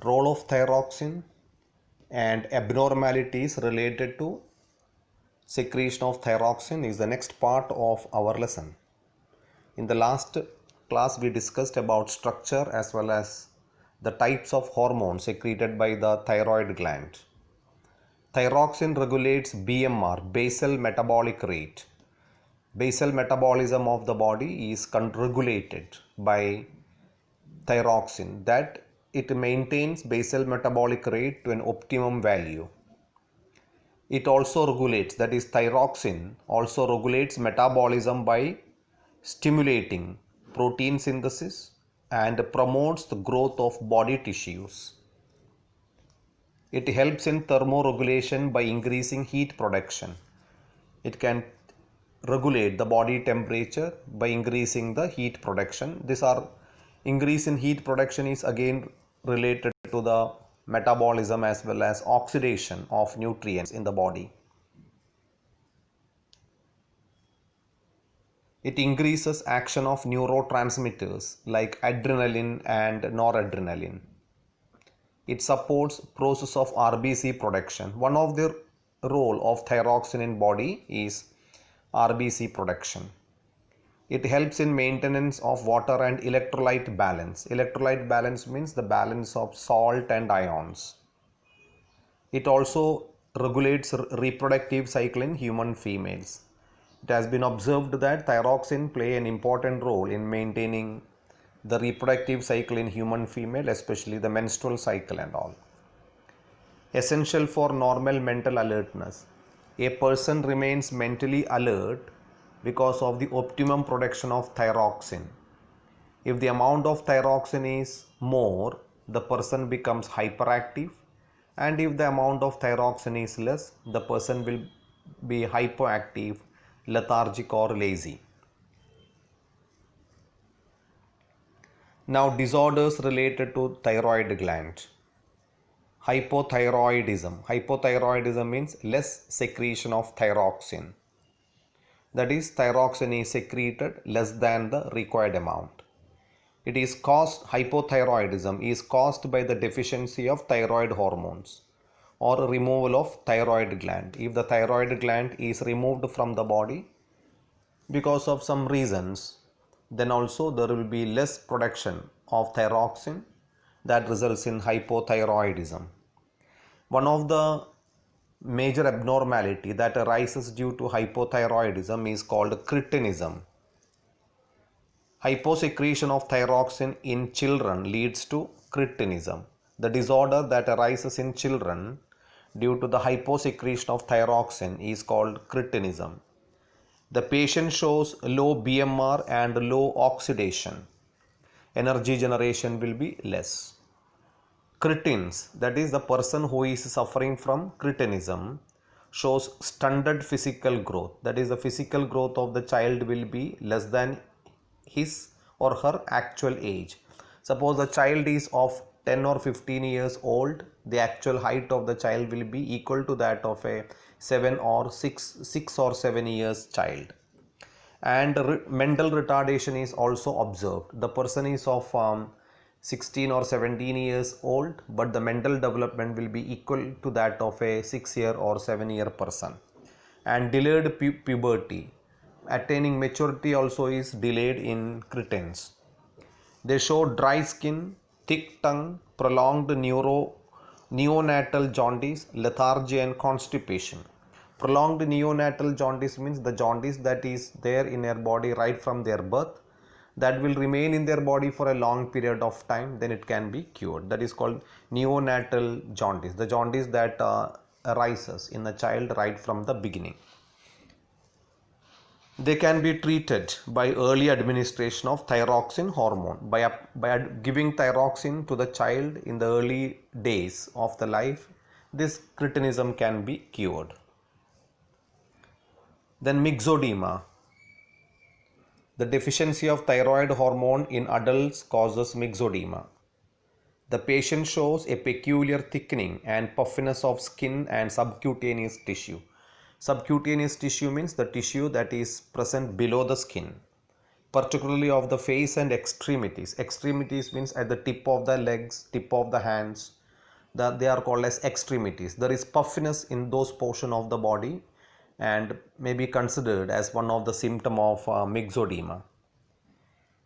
role of thyroxine and abnormalities related to secretion of thyroxine is the next part of our lesson. In the last class we discussed about structure as well as the types of hormones secreted by the thyroid gland. Thyroxine regulates BMR, basal metabolic rate. Basal metabolism of the body is regulated by thyroxine, that it maintains basal metabolic rate to an optimum value. It also regulates, that is thyroxine also regulates metabolism by stimulating protein synthesis and promotes the growth of body tissues. It helps in thermoregulation by increasing heat production. It can regulate the body temperature by increasing the heat production. Increase in heat production is again related to the metabolism as well as oxidation of nutrients in the body. It increases action of neurotransmitters like adrenaline and noradrenaline. It supports process of RBC production. One of the role of thyroxine in body is RBC production. It helps in maintenance of water and electrolyte balance. Electrolyte balance means the balance of salt and ions. It also regulates reproductive cycle in human females. It has been observed that thyroxine play an important role in maintaining the reproductive cycle in human female, especially the menstrual cycle and all. Essential for normal mental alertness. A person remains mentally alert because of the optimum production of thyroxine. If the amount of thyroxine is more, the person becomes hyperactive, and if the amount of thyroxine is less, the person will be hypoactive, lethargic or lazy. Now, disorders related to thyroid gland. Hypothyroidism. Hypothyroidism means less secretion of thyroxine. That is, thyroxine is secreted less than the required amount. Hypothyroidism is caused by the deficiency of thyroid hormones or removal of thyroid gland. If the thyroid gland is removed from the body because of some reasons, then also there will be less production of thyroxine that results in hypothyroidism. One of the major abnormality that arises due to hypothyroidism is called cretinism. Hyposecretion of thyroxine in children leads to cretinism. The disorder that arises in children due to the hyposecretion of thyroxine is called cretinism. The patient shows low BMR and low oxidation. Energy generation will be less. Cretins, that is the person who is suffering from cretinism, shows stunted physical growth. That is, the physical growth of the child will be less than his or her actual age. Suppose the child is of 10 or 15 years old, the actual height of the child will be equal to that of a 6 or 7 years child. And mental retardation is also observed. The person is of 16 or 17 years old, but the mental development will be equal to that of a 6-year or 7-year person. And delayed puberty. Attaining maturity also is delayed in cretins. They show dry skin, thick tongue, prolonged neonatal jaundice, lethargy and constipation. Prolonged neonatal jaundice means the jaundice that is there in their body right from their birth, that will remain in their body for a long period of time, then it can be cured. That is called neonatal jaundice, the jaundice that arises in the child right from the beginning. They can be treated by early administration of thyroxine hormone. By giving thyroxine to the child in the early days of the life, this cretinism can be cured. Then Mixodema. The deficiency of thyroid hormone in adults causes Mixodema. The patient shows a peculiar thickening and puffiness of skin and subcutaneous tissue. Subcutaneous tissue means the tissue that is present below the skin. particularly of the face and extremities. Extremities means at the tip of the legs, tip of the hands, that they are called as extremities. There is puffiness in those portion of the body and may be considered as one of the symptom of myxodema.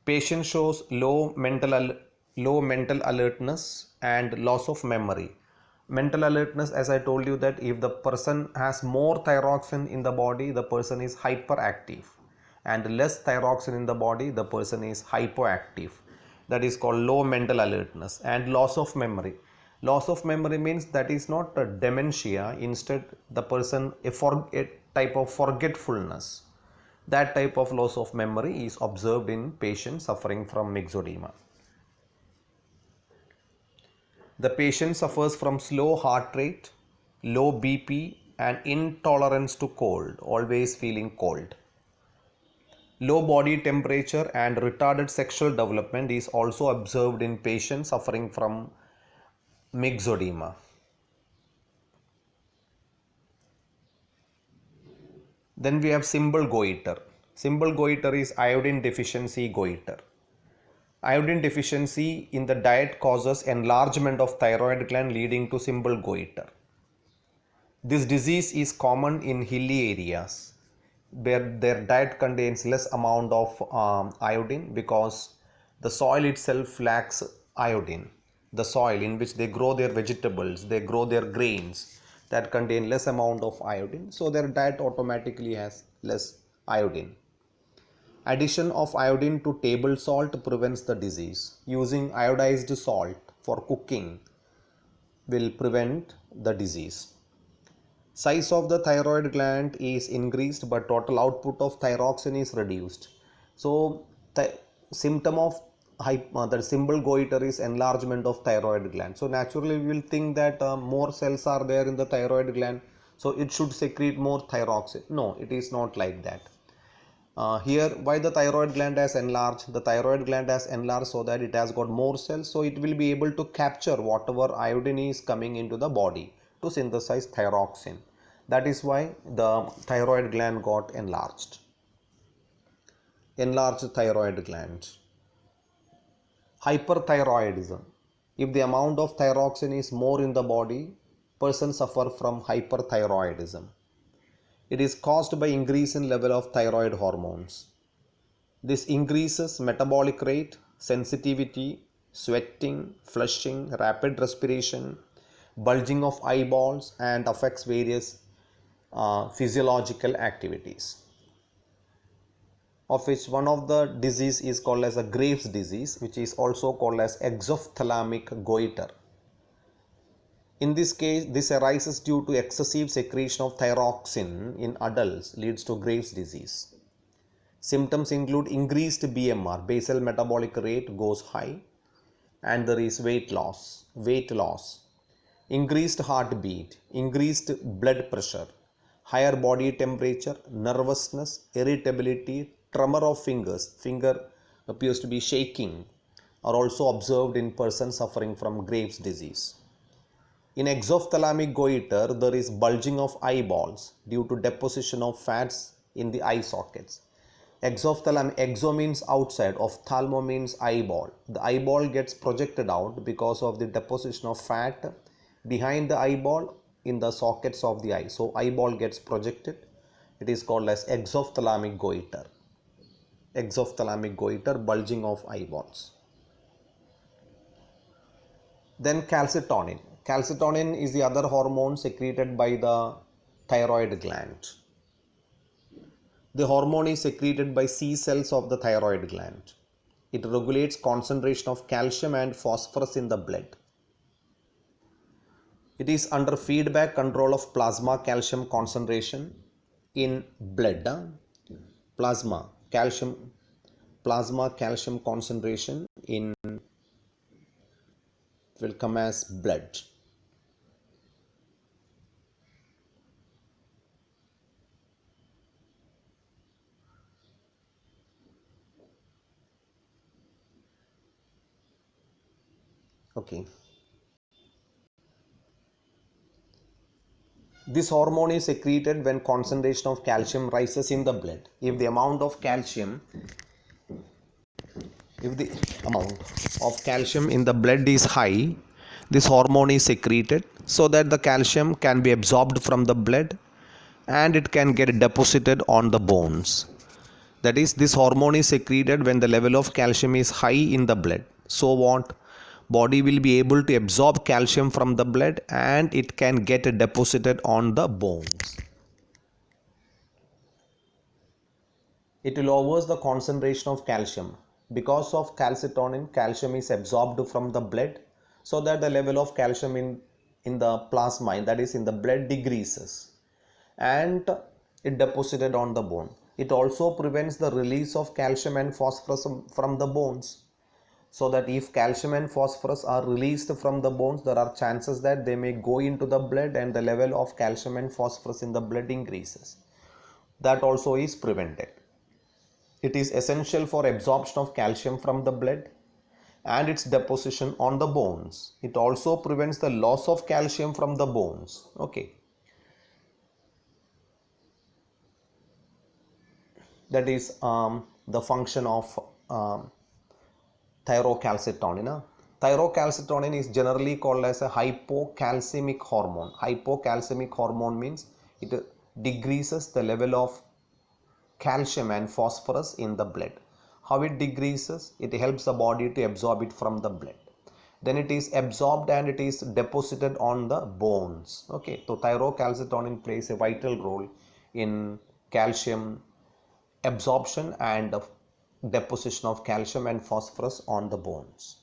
Patient shows low mental alertness and loss of memory. Mental alertness, as I told you, that if the person has more thyroxine in the body, the person is hyperactive, and less thyroxine in the body, the person is hypoactive. That is called low mental alertness. And loss of memory. Loss of memory means that is not a dementia. Instead, the person a type of forgetfulness. That type of loss of memory is observed in patients suffering from myxodema. The patient suffers from slow heart rate, low BP, and intolerance to cold, always feeling cold. Low body temperature and retarded sexual development is also observed in patients suffering from myxodema. Then we have simple goiter. Simple goiter is iodine deficiency goiter. Iodine deficiency in the diet causes enlargement of thyroid gland leading to simple goiter. This disease is common in hilly areas where their diet contains less amount of iodine because the soil itself lacks iodine. The soil in which they grow their vegetables, they grow their grains, that contain less amount of iodine, so their diet automatically has less iodine. Addition of iodine to table salt prevents the disease. Using iodized salt for cooking will prevent the disease. Size of the thyroid gland is increased but total output of thyroxine is reduced. So the symptom of the simple goiter is enlargement of thyroid gland. So naturally we will think that more cells are there in the thyroid gland, so it should secrete more thyroxine. No, it is not like that. Here, why the thyroid gland has enlarged? The thyroid gland has enlarged so that it has got more cells, so it will be able to capture whatever iodine is coming into the body to synthesize thyroxine. That is why the thyroid gland got enlarged. Enlarged thyroid gland. Hyperthyroidism. If the amount of thyroxine is more in the body, person suffer from hyperthyroidism. It is caused by increase in level of thyroid hormones. This increases metabolic rate, sensitivity, sweating, flushing, rapid respiration, bulging of eyeballs, and affects various physiological activities, of which one of the disease is called as a Graves disease, which is also called as exophthalamic goiter. In this case, this arises due to excessive secretion of thyroxine in adults, leads to Graves disease. Symptoms include increased BMR, basal metabolic rate goes high, and there is weight loss, increased heartbeat, increased blood pressure, higher body temperature, nervousness, irritability, tremor of fingers, finger appears to be shaking, are also observed in persons suffering from Graves disease. In exophthalamic goiter, there is bulging of eyeballs due to deposition of fats in the eye sockets. Exo means outside, ophthalmo means eyeball. The eyeball gets projected out because of the deposition of fat behind the eyeball in the sockets of the eye. So eyeball gets projected. It is called as exophthalamic goiter. Exophthalamic goiter, bulging of eyeballs. Then calcitonin. Calcitonin is the other hormone secreted by the thyroid gland. The hormone is secreted by C cells of the thyroid gland. It regulates concentration of calcium and phosphorus in the blood. It is under feedback control of plasma calcium concentration in blood. Plasma calcium concentration in will come as blood. Okay. This hormone is secreted when concentration of calcium rises in the blood. If the amount of calcium If the amount of calcium in the blood is high, this hormone is secreted so that the calcium can be absorbed from the blood and it can get deposited on the bones. That is, this hormone is secreted when the level of calcium is high in the blood. So what? Body will be able to absorb calcium from the blood and it can get deposited on the bones. It lowers the concentration of calcium. Because of calcitonin, calcium is absorbed from the blood so that the level of calcium in the plasma, that is in the blood, decreases and it deposited on the bone. It also prevents the release of calcium and phosphorus from the bones. So that if calcium and phosphorus are released from the bones, there are chances that they may go into the blood and the level of calcium and phosphorus in the blood increases. That also is prevented. It is essential for absorption of calcium from the blood and its deposition on the bones. It also prevents the loss of calcium from the bones. Okay. That is the function of thyrocalcitonin. Thyrocalcitonin is generally called as a hypocalcemic hormone. Hypocalcemic hormone means it decreases the level of calcium and phosphorus in the blood. How it decreases? It helps the body to absorb it from the blood. Then it is absorbed and it is deposited on the bones. Okay, so thyrocalcitonin plays a vital role in calcium absorption and deposition of calcium and phosphorus on the bones.